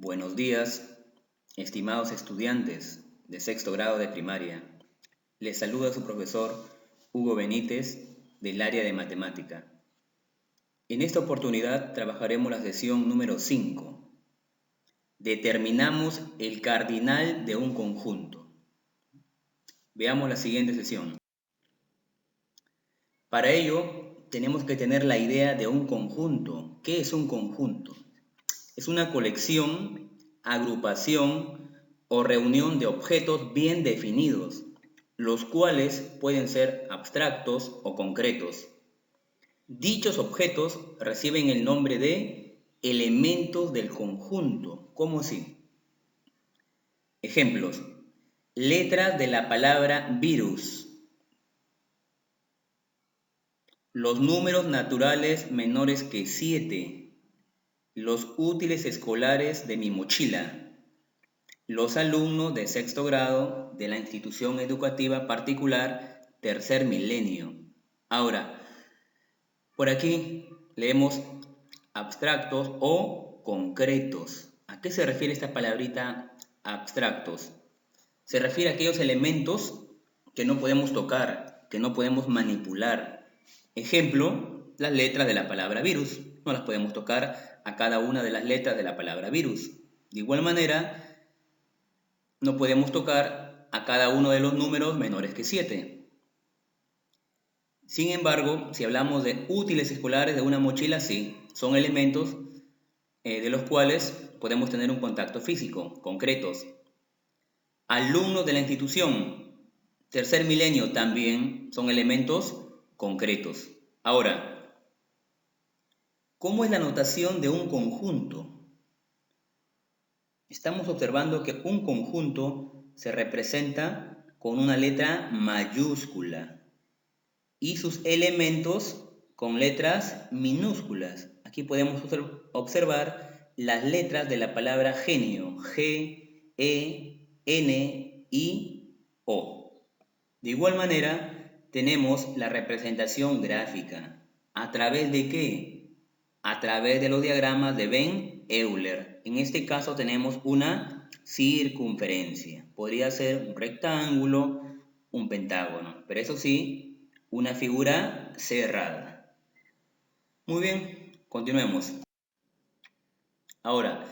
Buenos días, estimados estudiantes de sexto grado de primaria. Les saluda su profesor Hugo Benítez del área de matemática. En esta oportunidad trabajaremos la sesión número 5. Determinamos el cardinal de un conjunto. Veamos la siguiente sesión. Para ello, tenemos que tener la idea de un conjunto. ¿Qué es un conjunto? Es una colección, agrupación o reunión de objetos bien definidos, los cuales pueden ser abstractos o concretos. Dichos objetos reciben el nombre de elementos del conjunto. ¿Cómo así? Ejemplos: letras de la palabra virus, los números naturales menores que 7, los útiles escolares de mi mochila, los alumnos de sexto grado de la institución educativa particular Tercer Milenio. Ahora, por aquí leemos abstractos o concretos. ¿A qué se refiere esta palabrita abstractos? Se refiere a aquellos elementos que no podemos tocar, que no podemos manipular. Ejemplo, las letras de la palabra virus. No las podemos tocar a cada una de las letras de la palabra virus. De igual manera, no podemos tocar a cada uno de los números menores que 7. Sin embargo, si hablamos de útiles escolares de una mochila, sí, son elementos de los cuales podemos tener un contacto físico, concretos. Alumnos de la institución Tercer Milenio también son elementos concretos. Ahora, ¿cómo es la notación de un conjunto? Estamos observando que un conjunto se representa con una letra mayúscula y sus elementos con letras minúsculas. Aquí podemos observar las letras de la palabra genio: G, E, N, I, O. De igual manera, tenemos la representación gráfica. ¿A través de qué? A través de los diagramas de Venn Euler. En este caso tenemos una circunferencia. Podría ser un rectángulo, un pentágono, pero eso sí, una figura cerrada. Muy bien, continuemos. Ahora,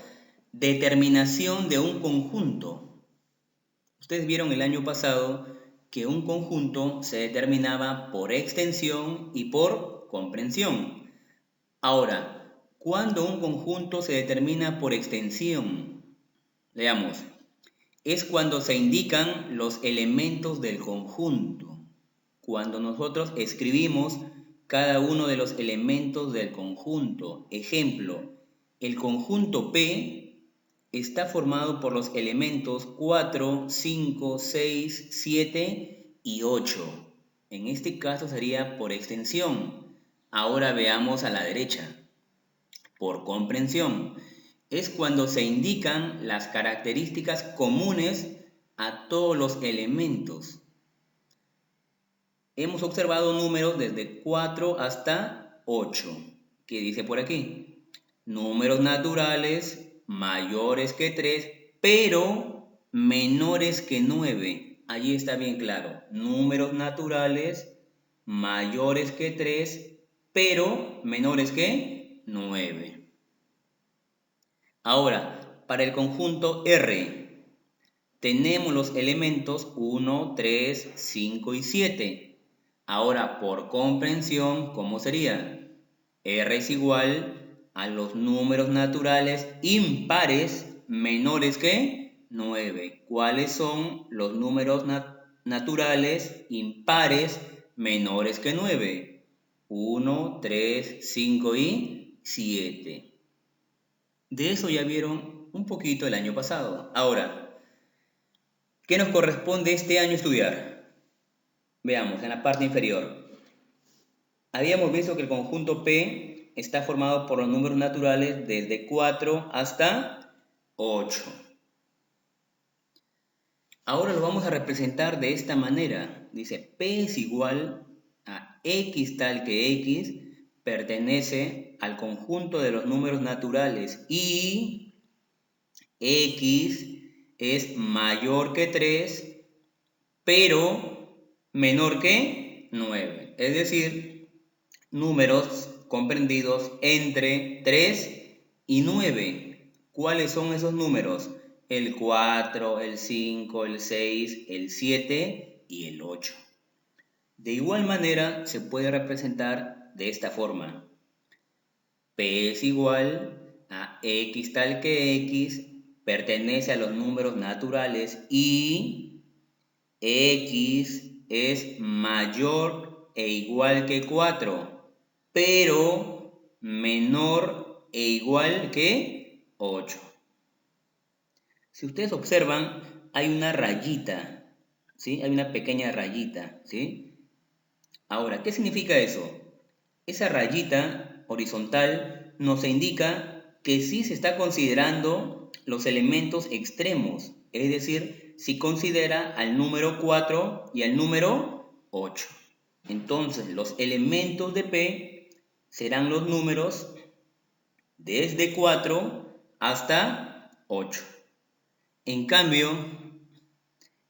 determinación de un conjunto. Ustedes vieron el año pasado que un conjunto se determinaba por extensión y por comprensión. Ahora, ¿cuándo un conjunto se determina por extensión? Leamos. Es cuando se indican los elementos del conjunto. Cuando nosotros escribimos cada uno de los elementos del conjunto. Ejemplo, el conjunto P está formado por los elementos 4, 5, 6, 7 y 8. En este caso sería por extensión. Ahora veamos a la derecha. Por comprensión, es cuando se indican las características comunes a todos los elementos. Hemos observado números desde 4 hasta 8. ¿Qué dice por aquí? Números naturales mayores que 3, pero menores que 9. Allí está bien claro. Números naturales mayores que 3, pero menores que 9. Ahora, para el conjunto R, tenemos los elementos 1, 3, 5 y 7. Ahora, por comprensión, ¿cómo sería? R es igual a los números naturales impares menores que 9. ¿Cuáles son los números naturales impares menores que 9? 1, 3, 5 y 7. De eso ya vieron un poquito el año pasado. Ahora, ¿qué nos corresponde este año estudiar? Veamos, en la parte inferior. Habíamos visto que el conjunto P está formado por los números naturales desde 4 hasta 8. Ahora lo vamos a representar de esta manera. Dice, P es igual a X tal que X pertenece al conjunto de los números naturales y X es mayor que 3, pero menor que 9. Es decir, números comprendidos entre 3 y 9. ¿Cuáles son esos números? El 4, el 5, el 6, el 7 y el 8. De igual manera se puede representar de esta forma. P es igual a X tal que X, pertenece a los números naturales y X es mayor e igual que 4, pero menor e igual que 8. Si ustedes observan, hay una rayita, ¿sí? Hay una pequeña rayita, ¿sí? Ahora, ¿qué significa eso? Esa rayita horizontal nos indica que sí se está considerando los elementos extremos, es decir, si considera al número 4 y al número 8. Entonces, los elementos de P serán los números desde 4 hasta 8. En cambio,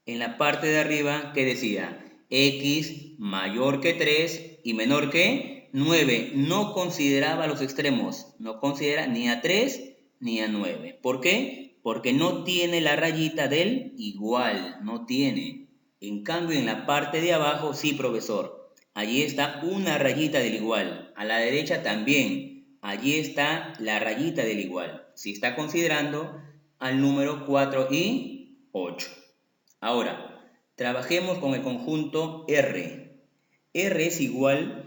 en la parte de arriba, ¿qué decía? X mayor que 3 y menor que 9. No consideraba los extremos. No considera ni a 3 ni a 9. ¿Por qué? Porque no tiene la rayita del igual. No tiene. En cambio, en la parte de abajo, sí, profesor. Allí está una rayita del igual. A la derecha también. Allí está la rayita del igual. Si está considerando al número 4 y 8. Ahora, trabajemos con el conjunto R. R es igual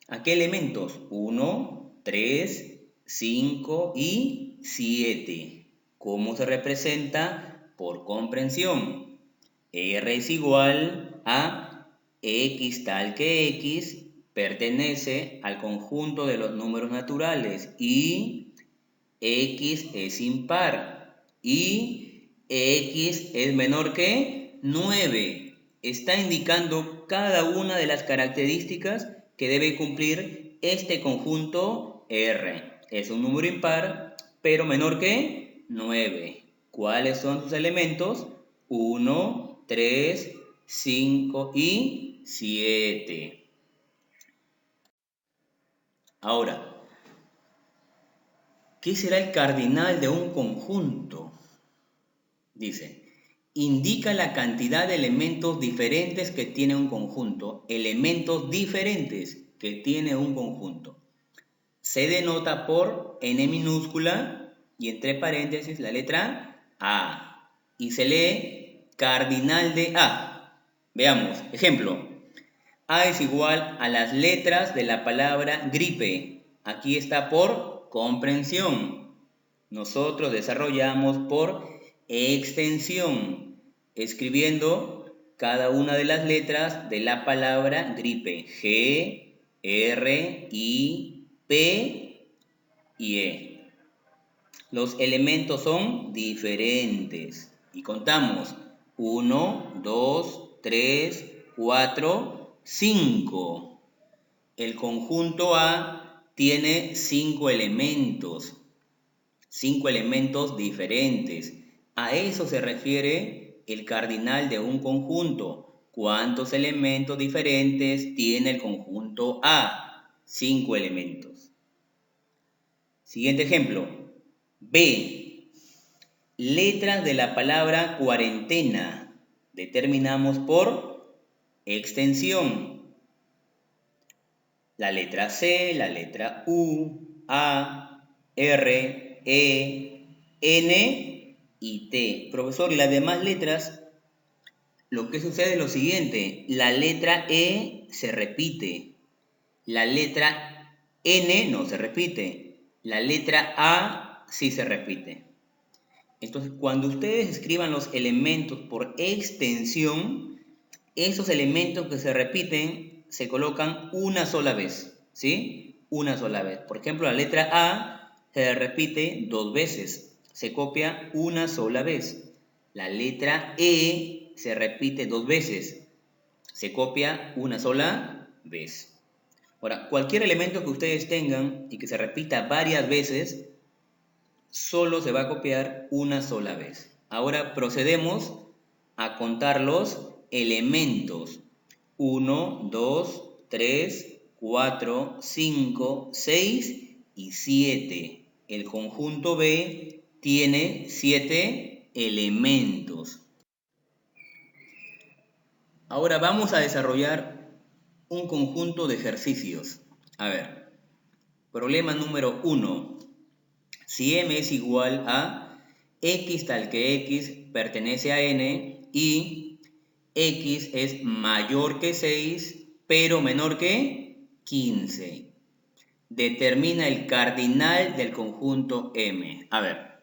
a ¿qué elementos? 1, 3, 5 y 7. ¿Cómo se representa? Por comprensión. R es igual a X tal que X pertenece al conjunto de los números naturales y X es impar y X es menor que 9. Está indicando cada una de las características que debe cumplir este conjunto R. Es un número impar, pero menor que 9. ¿Cuáles son sus elementos? 1, 3, 5 y 7. Ahora, ¿qué será el cardinal de un conjunto? Dice, indica la cantidad de elementos diferentes que tiene un conjunto. Elementos diferentes que tiene un conjunto. Se denota por N minúscula y entre paréntesis la letra A. Y se lee cardinal de A. Veamos, ejemplo. A es igual a las letras de la palabra gripe. Aquí está por comprensión. Nosotros desarrollamos por extensión, escribiendo cada una de las letras de la palabra gripe. G, R, I, P y E. Los elementos son diferentes y contamos 1, 2, 3, 4, 5. El conjunto A tiene 5 elementos. 5 elementos diferentes. A eso se refiere el cardinal de un conjunto. ¿Cuántos elementos diferentes tiene el conjunto A? 5 elementos. Siguiente ejemplo. B. Letras de la palabra cuarentena. Determinamos por extensión. La letra C, la letra U, A, R, E, N y T. Profesor, y las demás letras, lo que sucede es lo siguiente. La letra E se repite. La letra N no se repite. La letra A sí se repite. Entonces, cuando ustedes escriban los elementos por extensión, esos elementos que se repiten se colocan una sola vez, ¿sí? Una sola vez. Por ejemplo, la letra A se repite 2 veces, se copia una sola vez. La letra E se repite 2 veces, se copia una sola vez. Ahora, cualquier elemento que ustedes tengan y que se repita varias veces, solo se va a copiar una sola vez. Ahora procedemos a contar los elementos. 1, 2, 3, 4, 5, 6 y 7. El conjunto B tiene 7 elementos. Ahora vamos a desarrollar un conjunto de ejercicios. A ver, problema número 1. Si m es igual a x tal que x pertenece a n y x es mayor que 6 pero menor que 15. Determina el cardinal del conjunto M. A ver,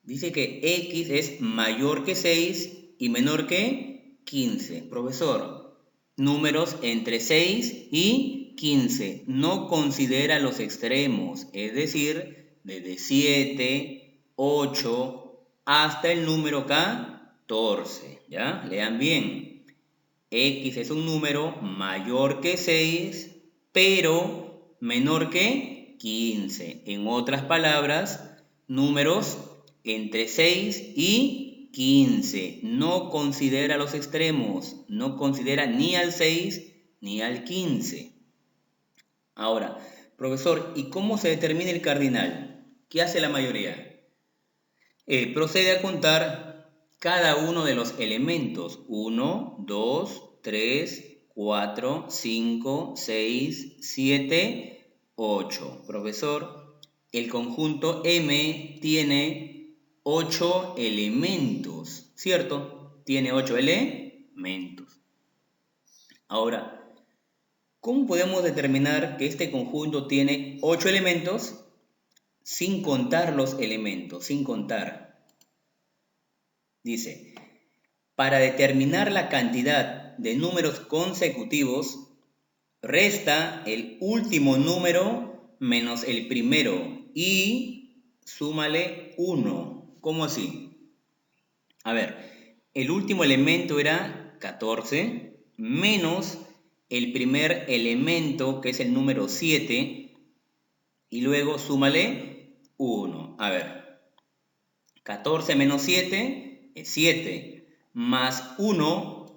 dice que x es mayor que 6 y menor que 15. Profesor, números entre 6 y 15. No considera los extremos, es decir, desde 7, 8 hasta el número 14. ¿Ya? Lean bien. X es un número mayor que 6, pero menor que 15. En otras palabras, números entre 6 y 15. No considera los extremos, no considera ni al 6 ni al 15. Ahora, profesor, ¿y cómo se determina el cardinal? ¿Qué hace la mayoría? Procede a contar cada uno de los elementos. 1, 2, 3, 4, 5, 6, 7, 8. Profesor, el conjunto M tiene 8 elementos, ¿cierto? Tiene 8 elementos. Ahora, ¿cómo podemos determinar que este conjunto tiene 8 elementos sin contar los elementos, sin contar? Dice, para determinar la cantidad de números consecutivos, resta el último número menos el primero y súmale 1. ¿Cómo así? A ver, el último elemento era 14 menos el primer elemento, que es el número 7, y luego súmale 1. A ver, 14 menos 7 es 7, más 1,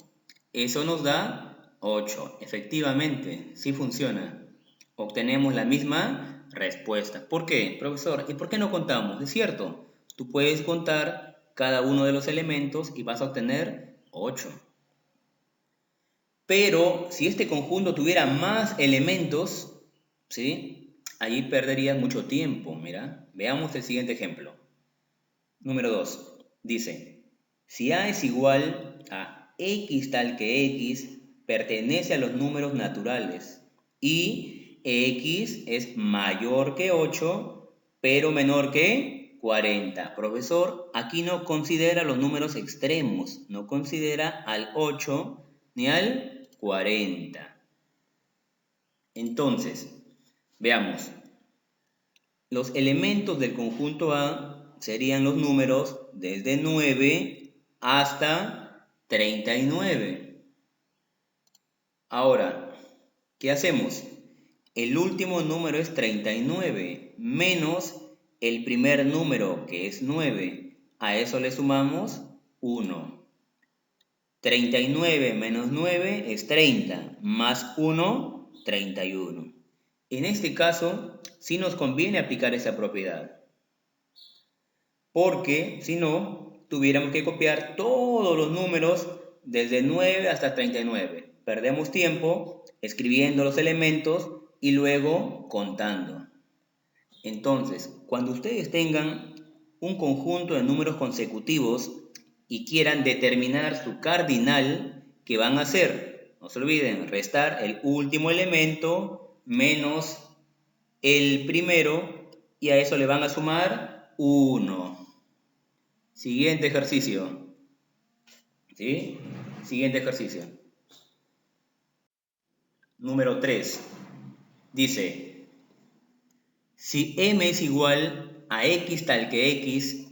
eso nos da 8. Efectivamente, sí funciona. Obtenemos la misma respuesta. ¿Por qué, profesor? ¿Y por qué no contamos? Es cierto, tú puedes contar cada uno de los elementos y vas a obtener 8. Pero si este conjunto tuviera más elementos, ¿sí? Allí perderías mucho tiempo. Mira, veamos el siguiente ejemplo. Número 2. Dice, si A es igual a x tal que x, pertenece a los números naturales y x es mayor que 8, pero menor que 40. Profesor, aquí no considera los números extremos, no considera al 8 ni al 40. Entonces, veamos. Los elementos del conjunto A serían los números desde 9 hasta 39. Ahora, ¿qué hacemos? El último número es 39 menos el primer número, que es 9. A eso le sumamos 1. 39 menos 9 es 30, más 1, 31. En este caso, sí nos conviene aplicar esa propiedad, porque si no, tuviéramos que copiar todos los números desde 9 hasta 39. Perdemos tiempo escribiendo los elementos y luego contando. Entonces, cuando ustedes tengan un conjunto de números consecutivos y quieran determinar su cardinal, ¿qué van a hacer? No se olviden, restar el último elemento menos el primero y a eso le van a sumar 1. Siguiente ejercicio. ¿Sí? Siguiente ejercicio. Número 3. Dice, si m es igual a x tal que x,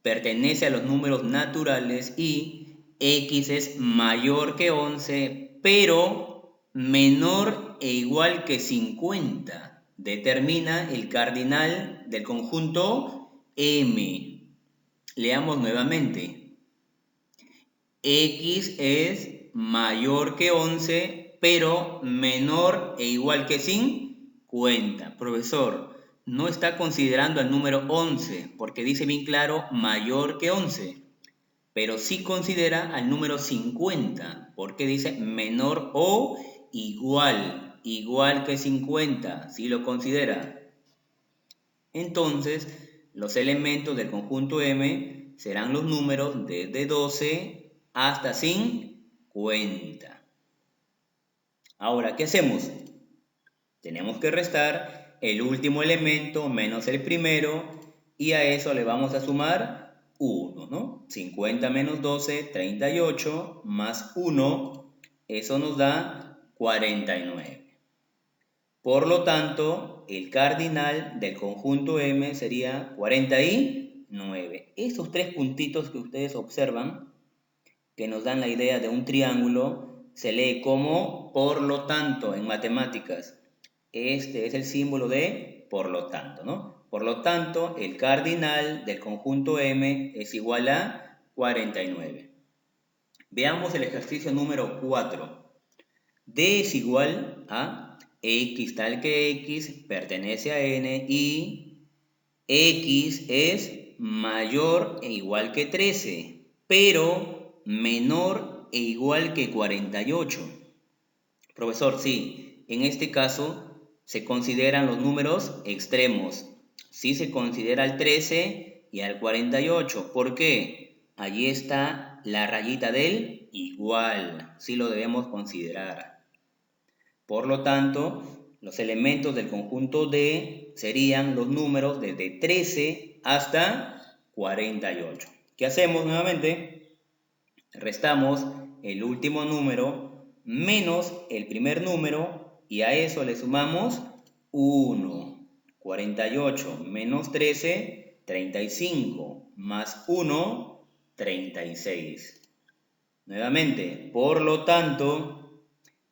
pertenece a los números naturales y x es mayor que 11, pero menor e igual que 50. determina el cardinal del conjunto M. Leamos nuevamente. X es mayor que 11, pero menor e igual que 50. Profesor, no está considerando el número 11, porque dice bien claro mayor que 11. Pero sí considera al número 50, porque dice menor o igual que 50, sí lo considera. Entonces, los elementos del conjunto M serán los números desde 12 hasta 50. Ahora, ¿qué hacemos? Tenemos que restar el último elemento menos el primero y a eso le vamos a sumar 1, ¿no? 50 menos 12, 38, más 1, eso nos da 49. Por lo tanto, el cardinal del conjunto M sería 49. Estos tres puntitos que ustedes observan, que nos dan la idea de un triángulo, se lee como por lo tanto en matemáticas. Este es el símbolo de por lo tanto, ¿no? Por lo tanto, el cardinal del conjunto M es igual a 49. Veamos el ejercicio número 4. D es igual a X tal que X pertenece a N y X es mayor e igual que 13, pero menor e igual que 48. Profesor, sí, en este caso se consideran los números extremos. Sí se considera al 13 y al 48. ¿Por qué? Allí está la rayita del igual. Sí lo debemos considerar. Por lo tanto, los elementos del conjunto D serían los números desde 13 hasta 48. ¿Qué hacemos nuevamente? Restamos el último número menos el primer número y a eso le sumamos 1. 48 menos 13, 35, más 1, 36. Nuevamente, por lo tanto,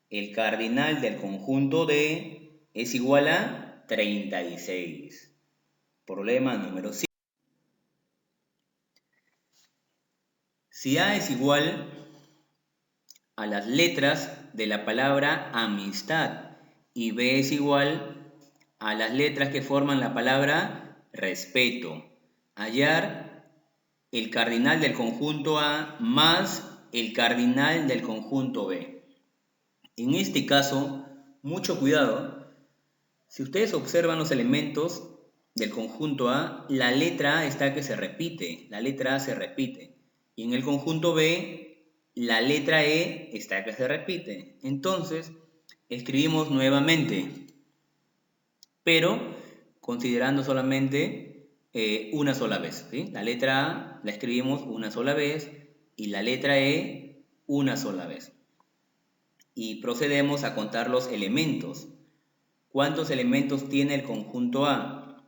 el cardinal del conjunto D es igual a 36. Problema número 5. Si A es igual a las letras de la palabra amistad y B es igual a las letras que forman la palabra respeto, hallar el cardinal del conjunto A más el cardinal del conjunto B. En este caso, mucho cuidado. Si ustedes observan los elementos del conjunto A, la letra A está que se repite, la letra A se repite. Y en el conjunto B, la letra E está que se repite. Entonces, escribimos nuevamente, pero considerando solamente una sola vez, ¿sí? La letra A la escribimos una sola vez y la letra E una sola vez. Y procedemos a contar los elementos. ¿Cuántos elementos tiene el conjunto A?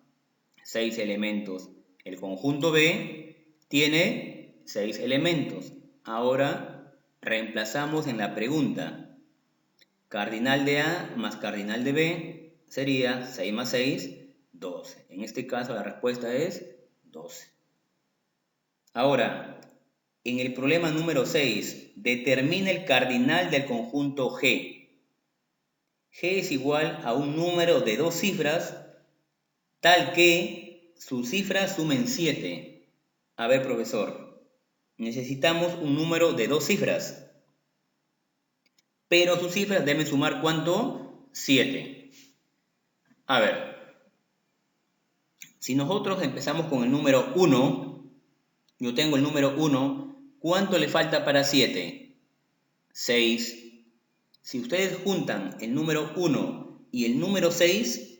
6 elementos. El conjunto B tiene 6 elementos. Ahora reemplazamos en la pregunta. Cardinal de A más cardinal de B sería 6 más 6, 12. En este caso la respuesta es 12. Ahora, en el problema número 6, determina el cardinal del conjunto G. G es igual a un número de 2 cifras, tal que sus cifras sumen 7. A ver, profesor, necesitamos un número de 2 cifras, pero sus cifras deben sumar ¿cuánto? 7. A ver, si nosotros empezamos con el número 1, yo tengo el número 1, ¿cuánto le falta para 7? 6. Si ustedes juntan el número 1 y el número 6,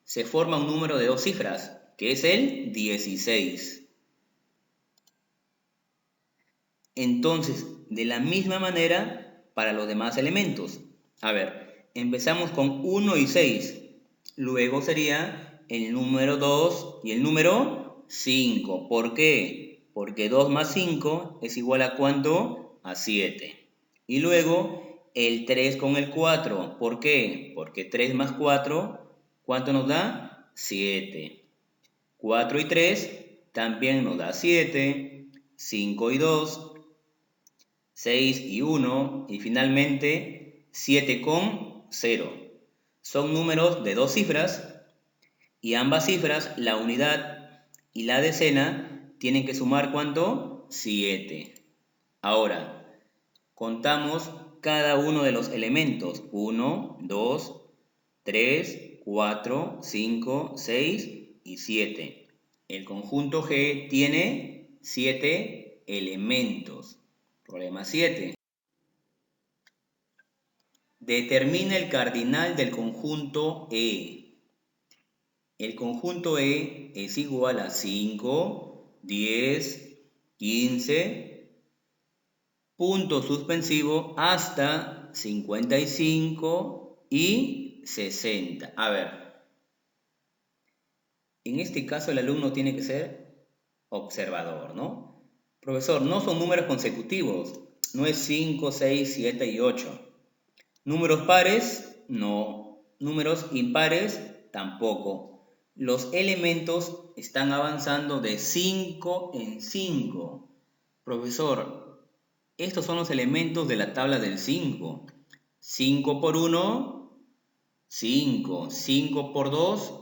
se forma un número de 2 cifras, que es el 16. Entonces, de la misma manera, para los demás elementos. A ver, empezamos con 1 y 6. Luego sería el número 2 y el número 5. ¿Por qué? Porque 2 más 5 es igual a ¿cuánto? A 7. Y luego el 3 con el 4. ¿Por qué? Porque 3 más 4, ¿Cuánto nos da? 7. 4 y 3 también nos da 7. 5 y 2, 6 y 1. Y finalmente 7 con 0. Son números de dos cifras y ambas cifras, la unidad y la decena, tienen que sumar ¿cuánto? 7. Ahora, contamos cada uno de los elementos. 1, 2, 3, 4, 5, 6 y 7. El conjunto G tiene 7 elementos. Problema 7. Determina el cardinal del conjunto E. El conjunto E es igual a 5, 10, 15, punto suspensivo hasta 55 y 60. A ver, en este caso el alumno tiene que ser observador, ¿no? Profesor, no son números consecutivos, no es 5, 6, 7 y 8. Números pares, no. Números impares, tampoco. Los elementos están avanzando de 5 en 5. Profesor, estos son los elementos de la tabla del 5. 5 por 1, 5. 5 por 2,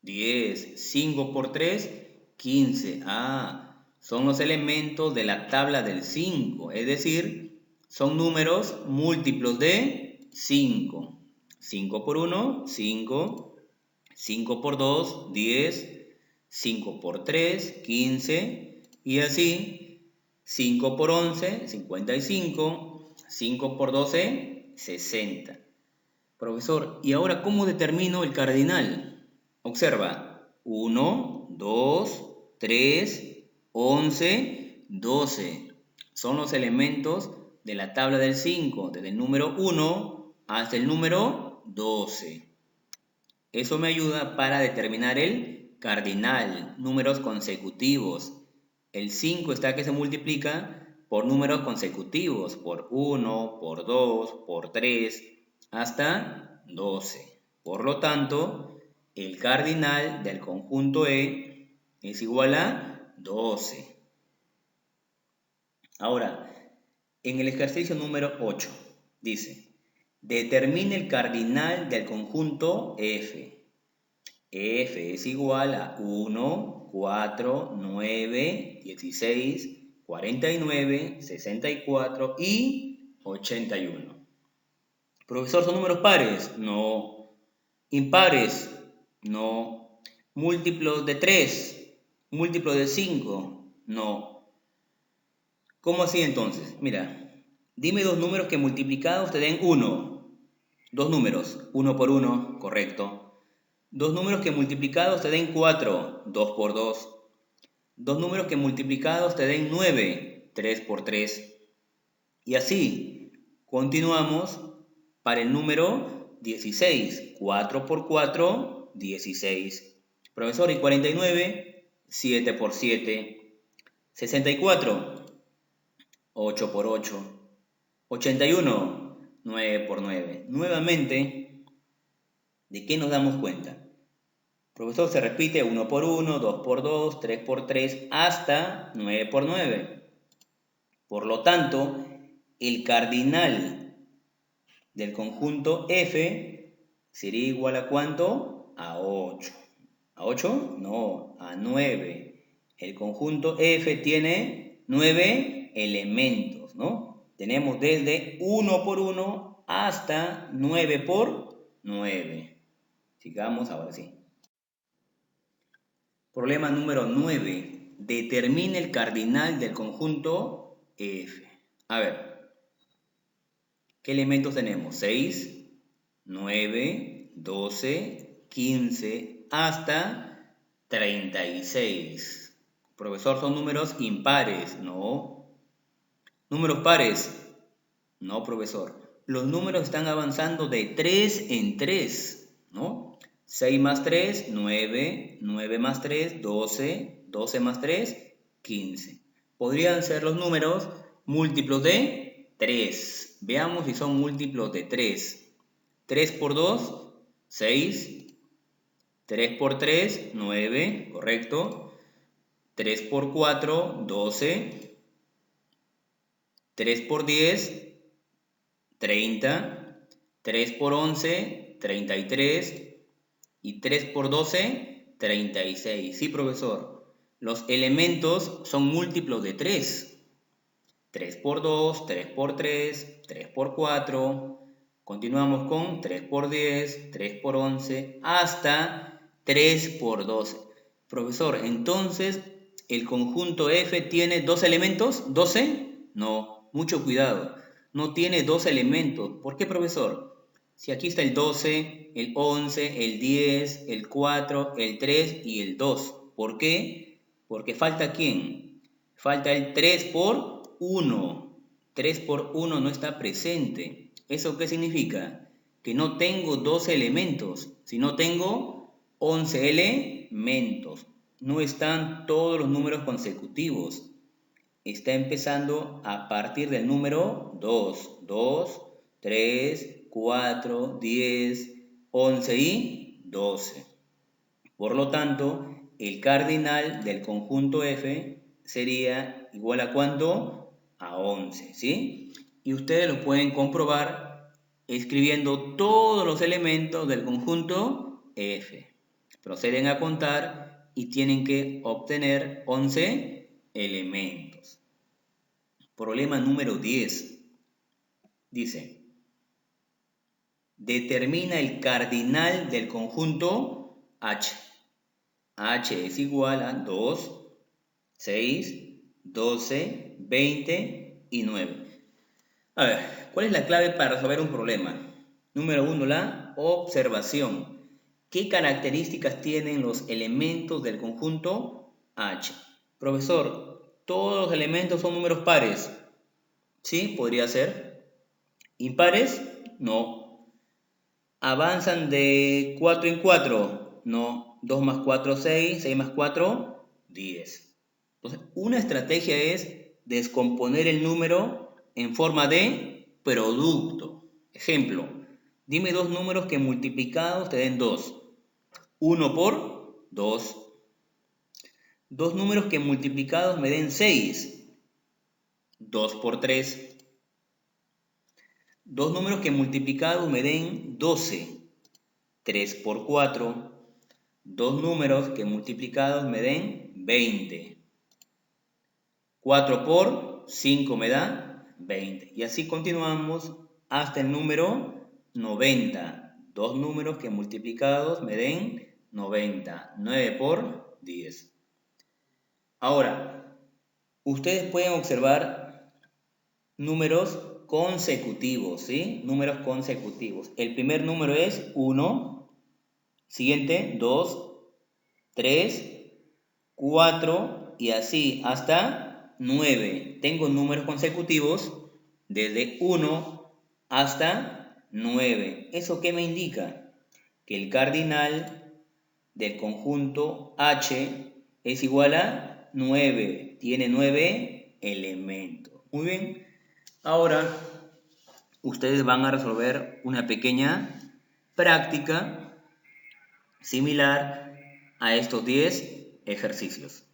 10. 5 por 3, 15. Son los elementos de la tabla del 5. Es decir, son números múltiplos de 5. 5 por 1, 5. 5 por 2, 10. 5 por 3, 15. Y así, 5 por 11, 55. 5 por 12, 60. Profesor, ¿y ahora cómo determino el cardinal? Observa, 1, 2, 3, 11, 12. Son los elementos de la tabla del 5, desde el número 1 hasta el número 12. Eso me ayuda para determinar el cardinal, números consecutivos. El 5 está que se multiplica por números consecutivos, por 1, por 2, por 3, hasta 12. Por lo tanto, el cardinal del conjunto E es igual a 12. Ahora, en el ejercicio número 8, dice, determine el cardinal del conjunto F. F es igual a 1, 4, 9, 16, 49, 64 y 81. Profesor, ¿son números pares? No. ¿Impares? No. ¿Múltiplos de 3? ¿Múltiplos de 5? No. ¿Cómo así entonces? Mira, dime dos números que multiplicados te den 1. Dos números, 1 por 1, correcto. Dos números que multiplicados te den 4, 2 por 2. Dos números que multiplicados te den 9, 3 por 3. Y así, continuamos para el número 16, 4 por 4, 16. Profesor, ¿y 49? 7 por 7. 64, 8 por 8. 81, 9 por 9. Nuevamente, ¿de qué nos damos cuenta? Profesor, se repite 1 por 1, 2 por 2, 3 por 3, hasta 9 por 9. Por lo tanto, el cardinal del conjunto F sería igual a ¿cuánto? A 8. ¿A 8? No, a 9. El conjunto F tiene 9 elementos, ¿no? Tenemos desde 1 por 1 hasta 9 por 9. Sigamos ahora sí. Problema número 9. Determine el cardinal del conjunto F. A ver, ¿qué elementos tenemos? 6, 9, 12, 15, hasta 36. Profesor, ¿son números impares? No. ¿Números pares? No, profesor. Los números están avanzando de 3 en 3, ¿no? 6 más 3, 9, 9 más 3, 12, 12 más 3, 15. Podrían ser los números múltiplos de 3. Veamos si son múltiplos de 3. 3 por 2, 6. 3 por 3, 9, correcto. 3 por 4, 12. 3 por 10, 30. 3 por 11, 33. Y 3 por 12, 36. Sí, profesor. Los elementos son múltiplos de 3. 3 por 2, 3 por 3, 3 por 4. Continuamos con 3 por 10, 3 por 11, hasta 3 por 12. Profesor, entonces, ¿el conjunto F tiene dos elementos? ¿12? No, mucho cuidado. No tiene dos elementos. ¿Por qué, profesor? Si aquí está el 12, el 11, el 10, el 4, el 3 y el 2. ¿Por qué? Porque falta ¿quién? Falta el 3 por 1. 3 por 1 no está presente. ¿Eso qué significa? Que no tengo 12 elementos, sino tengo 11 elementos. No están todos los números consecutivos. Está empezando a partir del número 2. 2, 3, 4, 10, 11 y 12. Por lo tanto, el cardinal del conjunto F sería igual a ¿cuánto? A 11, ¿sí? Y ustedes lo pueden comprobar escribiendo todos los elementos del conjunto F. Proceden a contar y tienen que obtener 11 elementos. Problema número 10. Dice, determina el cardinal del conjunto H. H es igual a 2, 6, 12, 20 y 9. A ver, ¿cuál es la clave para resolver un problema? Número 1, la observación. ¿Qué características tienen los elementos del conjunto H? Profesor, ¿todos los elementos son números pares? Sí, podría ser. ¿Impares? No. ¿Avanzan de 4 en 4? No. 2 más 4, 6. 6 más 4, 10. Entonces, una estrategia es descomponer el número en forma de producto. Ejemplo, dime dos números que multiplicados te den 2. 1 por 2. Dos números que multiplicados me den 6. 2 por 3. Dos números que multiplicados me den 12. 3 por 4. Dos números que multiplicados me den 20. 4 por 5 me da 20. Y así continuamos hasta el número 90. Dos números que multiplicados me den 90. 9 por 10. Ahora, ustedes pueden observar números consecutivos, ¿sí? Números consecutivos. El primer número es 1. Siguiente, 2, 3, 4 y así hasta 9. Tengo números consecutivos desde 1 hasta 9. ¿Eso qué me indica? Que el cardinal del conjunto H es igual a 9. Tiene 9 elementos. Muy bien. Ahora ustedes van a resolver una pequeña práctica similar a estos 10 ejercicios.